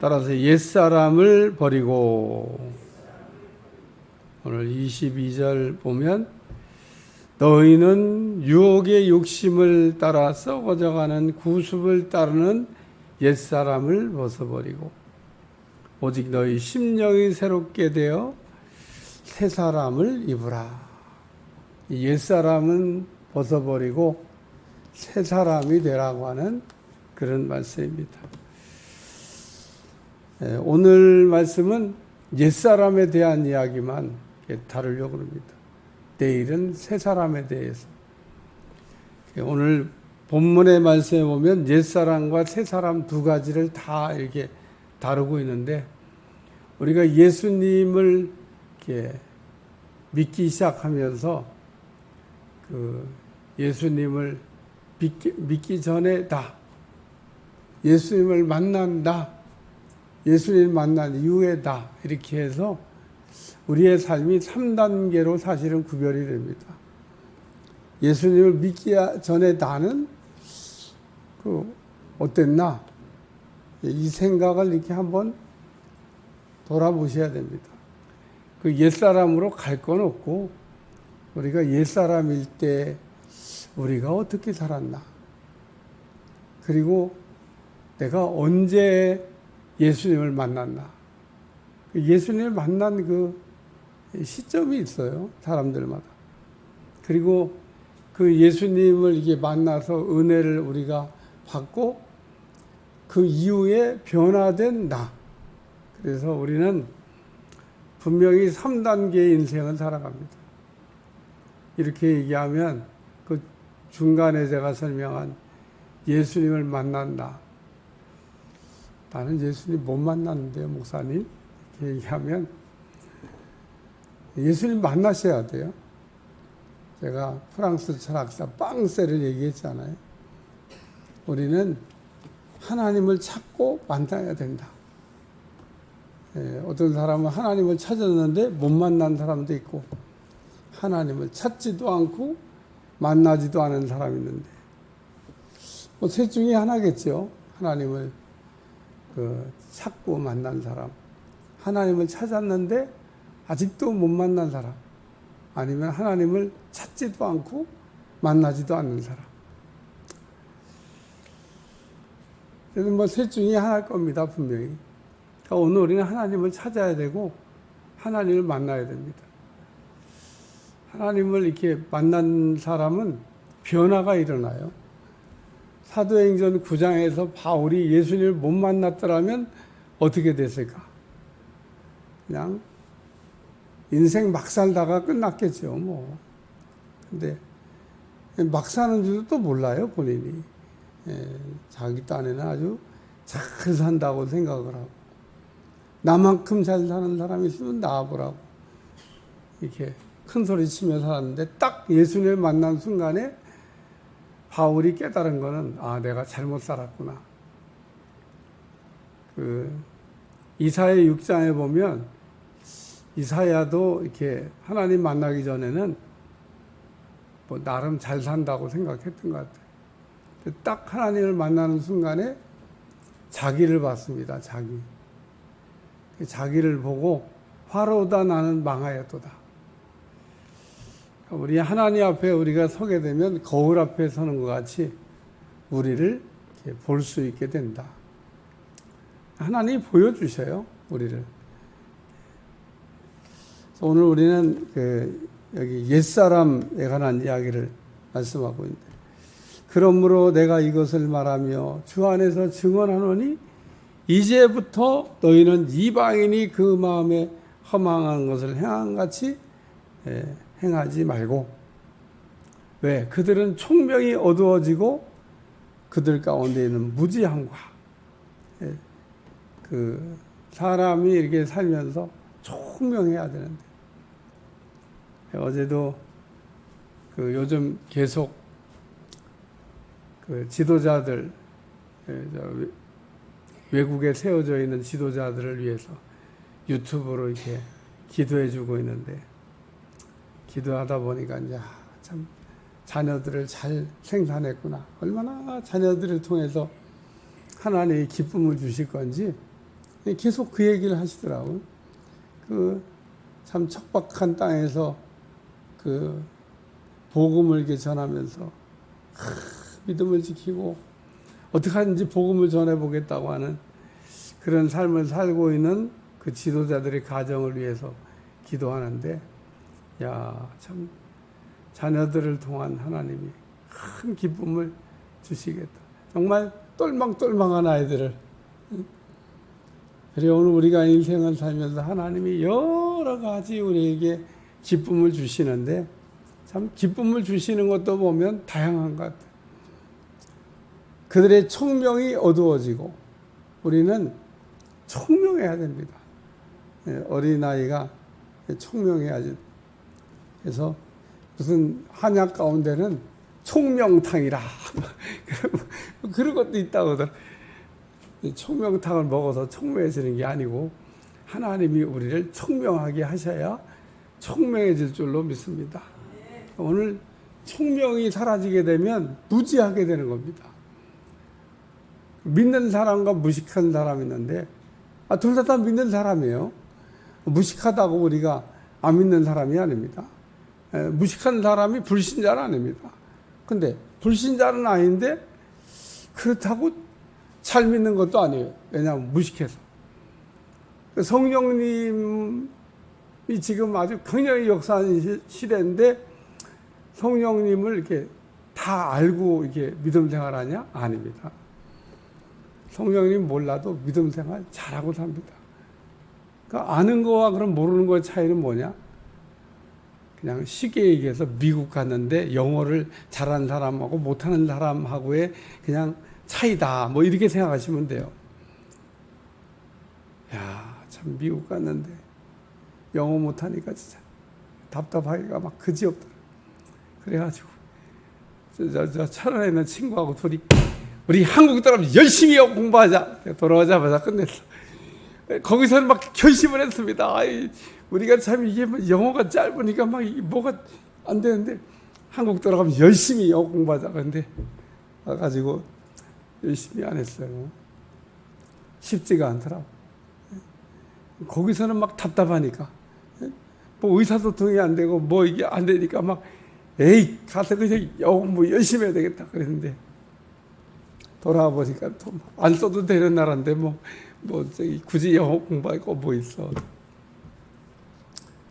따라서 옛사람을 버리고, 오늘 22절 보면 너희는 유혹의 욕심을 따라 썩어져가는 구습을 따르는 옛사람을 벗어버리고 오직 너희 심령이 새롭게 되어 새사람을 입으라. 옛사람은 벗어버리고 새사람이 되라고 하는 그런 말씀입니다. 오늘 말씀은 옛사람에 대한 이야기만 다루려고 합니다. 내일은 새사람에 대해서. 오늘 본문의 말씀에 보면 옛사람과 새사람 두 가지를 다 이렇게 다루고 있는데, 우리가 예수님을 이렇게 믿기 시작하면서 예수님을 믿기 전에 예수님을 만난다, 예수님을 만난 이후에다, 이렇게 해서 우리의 삶이 3단계로 사실은 구별이 됩니다. 예수님을 믿기 전에 나는 어땠나? 이 생각을 이렇게 한번 돌아보셔야 됩니다. 옛사람으로 갈 건 없고, 우리가 옛사람일 때 우리가 어떻게 살았나? 그리고 내가 언제 예수님을 만났나? 예수님을 만난 그 시점이 있어요, 사람들마다. 그리고 그 예수님을 이게 만나서 은혜를 우리가 받고 그 이후에 변화된 나. 그래서 우리는 분명히 3단계의 인생을 살아갑니다. 이렇게 얘기하면 그 중간에 제가 설명한 예수님을 만난다. 나는 예수님 못 만났는데요, 목사님. 이렇게 얘기하면 예수님 만나셔야 돼요. 제가 프랑스 철학사 빵세를 얘기했잖아요. 우리는 하나님을 찾고 만나야 된다. 어떤 사람은 하나님을 찾았는데 못 만난 사람도 있고, 하나님을 찾지도 않고 만나지도 않은 사람이 있는데, 셋 중에 하나겠죠. 하나님을 찾고 만난 사람, 하나님을 찾았는데 아직도 못 만난 사람, 아니면 하나님을 찾지도 않고 만나지도 않는 사람. 그래서 셋 중에 하나일 겁니다, 분명히. 그러니까 오늘 우리는 하나님을 찾아야 되고 하나님을 만나야 됩니다. 하나님을 이렇게 만난 사람은 변화가 일어나요. 사도행전 9장에서 바울이 예수님을 못 만났더라면 어떻게 됐을까? 그냥 인생 막 살다가 끝났겠죠, 뭐. 근데 막 사는 줄도 몰라요, 본인이. 자기 딴에는 아주 잘 산다고 생각을 하고, 나만큼 잘 사는 사람이 있으면 나와보라고 이렇게 큰 소리 치며 살았는데, 딱 예수님을 만난 순간에 바울이 깨달은 거는, 내가 잘못 살았구나. 이사야 6장에 보면 이사야도 이렇게 하나님 만나기 전에는 나름 잘 산다고 생각했던 것 같아요. 딱 하나님을 만나는 순간에 자기를 봤습니다. 자기를 보고 화로다 나는 망하였도다. 우리 하나님 앞에 우리가 서게 되면 거울 앞에 서는 것 같이 우리를 볼 수 있게 된다. 하나님이 보여주셔요, 우리를. 오늘 우리는 여기 옛사람에 관한 이야기를 말씀하고 있는데, 그러므로 내가 이것을 말하며 주 안에서 증언하노니 이제부터 너희는 이방인이 그 마음에 허망한 것을 행한 같이 행하지 말고. 왜? 그들은 총명이 어두워지고 그들 가운데 있는 무지함과, 사람이 이렇게 살면서 총명해야 되는데, 어제도 요즘 계속 지도자들, 외국에 세워져 있는 지도자들을 위해서 유튜브로 이렇게 기도해 주고 있는데, 기도하다 보니까 이제 참 자녀들을 잘 생산했구나. 얼마나 자녀들을 통해서 하나님이 기쁨을 주실 건지 계속 그 얘기를 하시더라고요. 참 척박한 땅에서 복음을 이렇게 전하면서 믿음을 지키고 어떻게 하든지 복음을 전해보겠다고 하는 그런 삶을 살고 있는 그 지도자들의 가정을 위해서 기도하는데, 참 자녀들을 통한 하나님이 큰 기쁨을 주시겠다. 정말 똘망똘망한 아이들을. 그래, 오늘 우리가 인생을 살면서 하나님이 여러 가지 우리에게 기쁨을 주시는데, 참 기쁨을 주시는 것도 보면 다양한 것 같아요. 그들의 총명이 어두워지고 우리는 총명해야 됩니다. 어린아이가 총명해야지. 그래서 무슨 한약 가운데는 총명탕이라 그런 것도 있다고 하더라고요. 총명탕을 먹어서 총명해지는 게 아니고 하나님이 우리를 총명하게 하셔야 총명해질 줄로 믿습니다. 오늘 총명이 사라지게 되면 무지하게 되는 겁니다. 믿는 사람과 무식한 사람이 있는데, 둘 다 믿는 사람이에요. 무식하다고 우리가 안 믿는 사람이 아닙니다. 무식한 사람이 불신자는 아닙니다. 근데 불신자는 아닌데 그렇다고 잘 믿는 것도 아니에요. 왜냐하면 무식해서. 성령님이 지금 아주 굉장히 역사하는 시대인데 성령님을 이렇게 다 알고 이렇게 믿음 생활하냐? 아닙니다. 성령님 몰라도 믿음 생활 잘하고 삽니다. 그러니까 아는 거와 그럼 모르는 거의 차이는 뭐냐? 그냥 쉽게 얘기해서 미국 갔는데 영어를 잘하는 사람하고 못하는 사람하고의 그냥 차이다. 뭐 이렇게 생각하시면 돼요. 참 미국 갔는데 영어 못하니까 진짜 답답하기가 막 그지없더라. 그래가지고 저 철원에 있는 친구하고 둘이 우리 한국 사람 열심히 공부하자. 돌아오자마자 끝냈어. 거기서는 막 결심을 했습니다. 우리가 참 이게 영어가 짧으니까 막 뭐가 안 되는데 한국 들어가면 열심히 영어 공부하자. 그런데 와가지고 열심히 안 했어요. 쉽지가 않더라고. 거기서는 막 답답하니까 뭐 의사소통이 안 되고 뭐 이게 안 되니까 막 가서 그냥 영어 공부 열심히 해야 되겠다 그랬는데 돌아와 보니까 또 안 써도 되는 나라인데 저기 굳이 영어 공부하고 뭐 있어.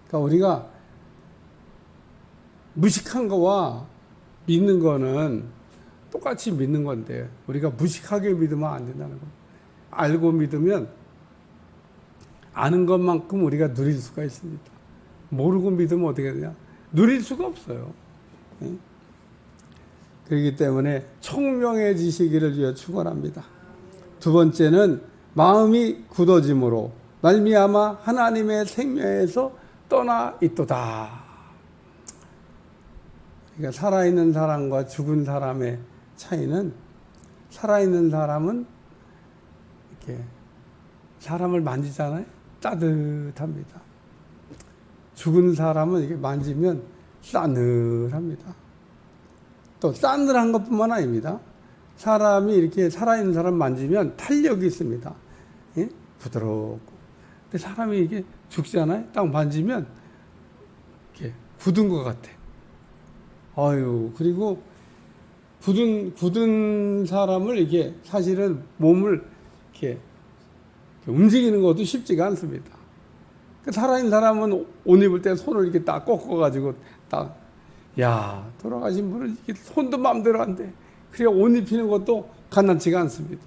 그러니까 우리가 무식한 거와 믿는 거는 똑같이 믿는 건데 우리가 무식하게 믿으면 안 된다는 겁니다. 알고 믿으면 아는 것만큼 우리가 누릴 수가 있습니다. 모르고 믿으면 어떻게 되냐? 누릴 수가 없어요. 그렇기 때문에 총명해지시기를 위해 축원합니다. 두 번째는 마음이 굳어짐으로 말미암아 하나님의 생명에서 떠나 있도다. 그러니까 살아있는 사람과 죽은 사람의 차이는 살아있는 사람은 이렇게 사람을 만지잖아요. 따뜻합니다. 죽은 사람은 이렇게 만지면 싸늘합니다. 또 싸늘한 것뿐만 아닙니다. 사람이 이렇게 살아있는 사람 만지면 탄력이 있습니다. 예? 부드럽고. 근데 사람이 이게 죽잖아요. 딱 만지면 이렇게 굳은 것 같아. 그리고 굳은 사람을 이게 사실은 몸을 이렇게 움직이는 것도 쉽지가 않습니다. 살아있는 사람은 옷 입을 때 손을 이렇게 딱 꺾어가지고 돌아가신 분은 이렇게 손도 마음대로 안 돼. 그래 옷 입히는 것도 간단치가 않습니다.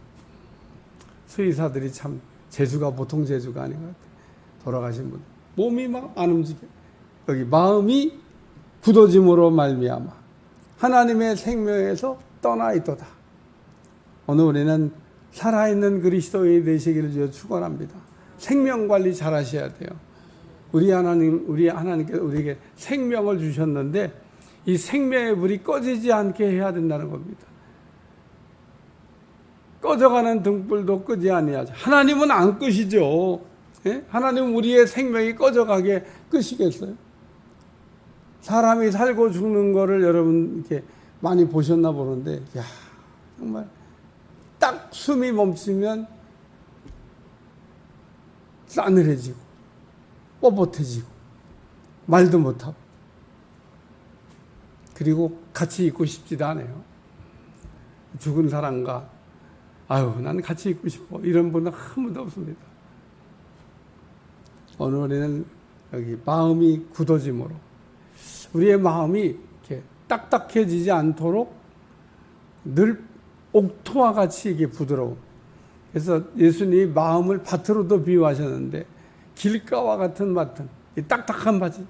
수의사들이 참 재주가 보통 재주가 아닌 것 같아요. 돌아가신 분 몸이 막 안 움직여. 여기 마음이 굳어짐으로 말미암아 하나님의 생명에서 떠나 있도다. 오늘 우리는 살아있는 그리스도인이 되시기를 위해 축원합니다. 생명 관리 잘 하셔야 돼요. 우리 하나님께서 우리에게 생명을 주셨는데 이 생명의 불이 꺼지지 않게 해야 된다는 겁니다. 꺼져가는 등불도 끄지 아니하죠. 하나님은 안 끄시죠. 예? 하나님은 우리의 생명이 꺼져가게 끄시겠어요? 사람이 살고 죽는 거를 여러분 이렇게 많이 보셨나 보는데, 정말 딱 숨이 멈추면 싸늘해지고 뻣뻣해지고 말도 못하고 그리고 같이 있고 싶지도 않아요. 죽은 사람과 아유 나는 같이 있고 싶어 이런 분은 한 분도 없습니다. 오늘은 여기 마음이 굳어짐으로 우리의 마음이 이렇게 딱딱해지지 않도록 늘 옥토와 같이 이게 부드러움. 그래서 예수님이 마음을 밭으로도 비유하셨는데 길가와 같은 밭은 이 딱딱한 밭이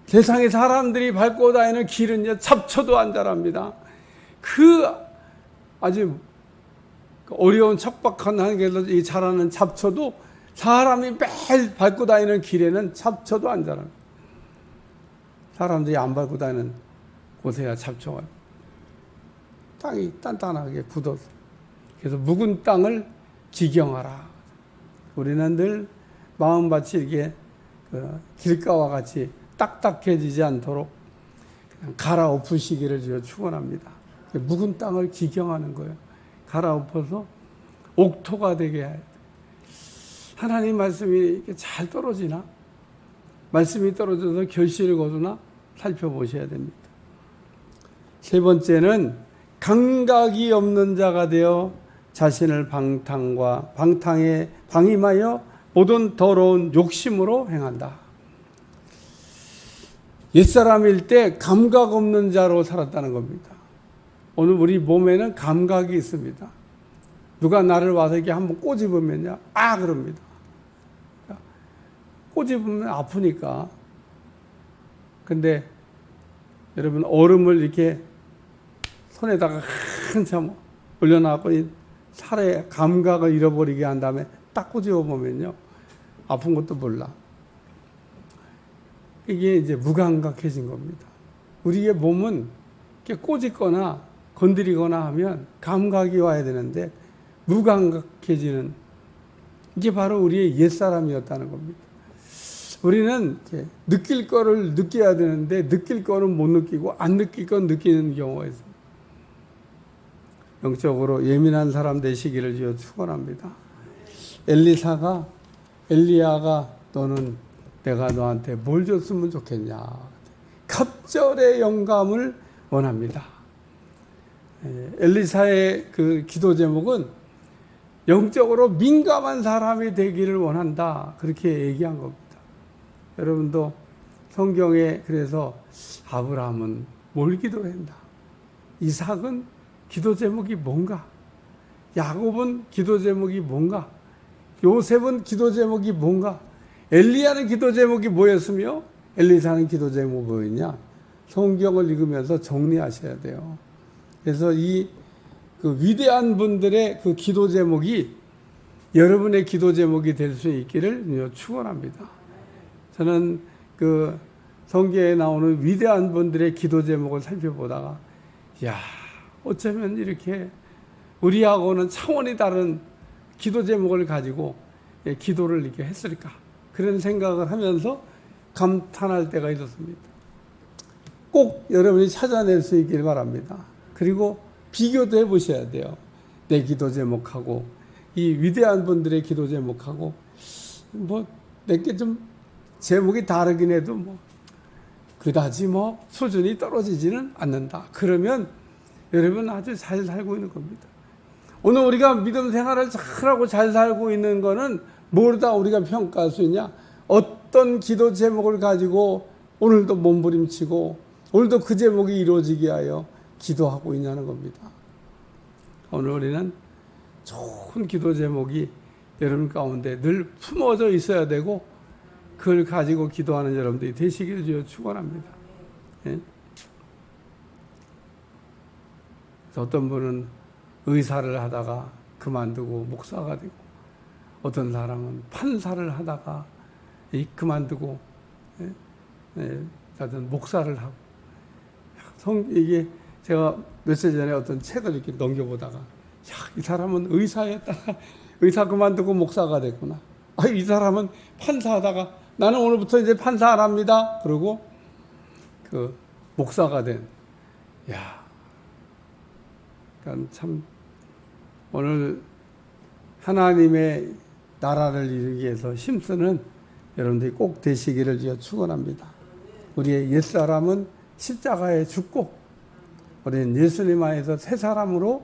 세상의 사람들이 밟고 다니는 길은요 잡초도 안 자랍니다. 그 아주 어려운 척박한 한계에서 이 자라는 잡초도 사람이 매일 밟고 다니는 길에는 잡초도 안 자랍니다. 사람들이 안 밟고 다니는 곳에야 잡초가 땅이 단단하게 굳어서 그래서 묵은 땅을 기경하라. 우리는 늘 마음밭이 이게 길가와 같이 딱딱해지지 않도록 그냥 갈아엎으시기를 주여 축원합니다. 묵은 땅을 기경하는 거예요. 갈아엎어서 옥토가 되게 해야 돼. 하나님 말씀이 이렇게 잘 떨어지나? 말씀이 떨어져서 결실을 거두나? 살펴보셔야 됩니다. 세 번째는 감각이 없는 자가 되어 자신을 방탕에 방임하여 모든 더러운 욕심으로 행한다. 옛사람일 때 감각 없는 자로 살았다는 겁니다. 오늘 우리 몸에는 감각이 있습니다. 누가 나를 와서 이렇게 한번 꼬집으면요, 아 그럽니다. 꼬집으면 아프니까. 근데 여러분 얼음을 이렇게 손에다가 한참 올려놔고 이 살의 감각을 잃어버리게 한 다음에 딱 꼬집어 보면요, 아픈 것도 몰라. 이게 이제 무감각해진 겁니다. 우리의 몸은 이렇게 꼬집거나 건드리거나 하면 감각이 와야 되는데 무감각해지는 이게 바로 우리의 옛사람이었다는 겁니다. 우리는 이렇게 느낄 거를 느껴야 되는데 느낄 거는 못 느끼고 안 느낄 건 느끼는 경우가 있습니다. 영적으로 예민한 사람 되시기를 주여 축원합니다. 엘리야가 너는 내가 너한테 뭘 줬으면 좋겠냐. 갑절의 영감을 원합니다. 엘리사의 그 기도 제목은 영적으로 민감한 사람이 되기를 원한다. 그렇게 얘기한 겁니다. 여러분도 성경에 그래서 아브라함은 뭘 기도했나? 이삭은 기도 제목이 뭔가? 야곱은 기도 제목이 뭔가? 요셉은 기도 제목이 뭔가? 엘리야는 기도 제목이 뭐였으며 엘리사는 기도 제목이 뭐였냐? 성경을 읽으면서 정리하셔야 돼요. 그래서 그 위대한 분들의 그 기도 제목이 여러분의 기도 제목이 될 수 있기를 축원합니다. 저는 그 성경에 나오는 위대한 분들의 기도 제목을 살펴보다가 야, 어쩌면 이렇게 우리하고는 차원이 다른 기도 제목을 가지고 기도를 이렇게 했을까? 그런 생각을 하면서 감탄할 때가 있었습니다. 꼭 여러분이 찾아낼 수 있길 바랍니다. 그리고 비교도 해보셔야 돼요. 내 기도 제목하고 이 위대한 분들의 기도 제목하고 뭐 내게 좀 제목이 다르긴 해도 뭐 그다지 뭐 수준이 떨어지지는 않는다. 그러면 여러분 아주 잘 살고 있는 겁니다. 오늘 우리가 믿음 생활을 잘하고 잘 살고 있는 거는 뭘 다 우리가 평가할 수 있냐? 어떤 기도 제목을 가지고 오늘도 몸부림치고 오늘도 그 제목이 이루어지게 하여 기도하고 있냐는 겁니다. 오늘 우리는 좋은 기도 제목이 여러분 가운데 늘 품어져 있어야 되고 그걸 가지고 기도하는 여러분들이 되시기를 주여 축원합니다. 예? 어떤 분은 의사를 하다가 그만두고 목사가 되고 어떤 사람은 판사를 하다가 그만두고 어떤 목사를 하고 이게 제가 며칠 전에 어떤 책을 이렇게 넘겨보다가 이 사람은 의사였다가 의사 그만두고 목사가 됐구나. 이 사람은 판사하다가 나는 오늘부터 이제 판사 안 합니다. 그러고 그 목사가 된. 그러니까 참 오늘 하나님의 나라를 이루기 위해서 힘쓰는 여러분들이 꼭 되시기를 주여 축원합니다. 우리의 옛사람은 십자가에 죽고 우리는 예수님 안에서 새 사람으로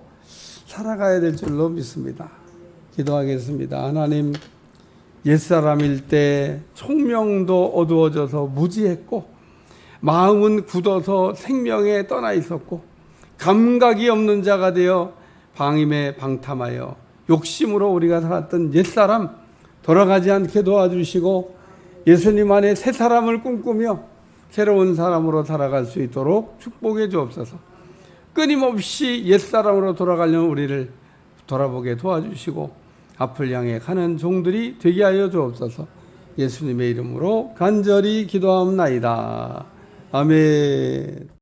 살아가야 될 줄로 믿습니다. 기도하겠습니다. 하나님, 옛사람일 때 총명도 어두워져서 무지했고 마음은 굳어서 생명에 떠나 있었고 감각이 없는 자가 되어 방임에 방탐하여 욕심으로 우리가 살았던 옛사람 돌아가지 않게 도와주시고 예수님 안에 새 사람을 꿈꾸며 새로운 사람으로 살아갈 수 있도록 축복해 주옵소서. 끊임없이 옛사람으로 돌아가려는 우리를 돌아보게 도와주시고 앞을 향해 가는 종들이 되게 하여 주옵소서. 예수님의 이름으로 간절히 기도하옵나이다. 아멘.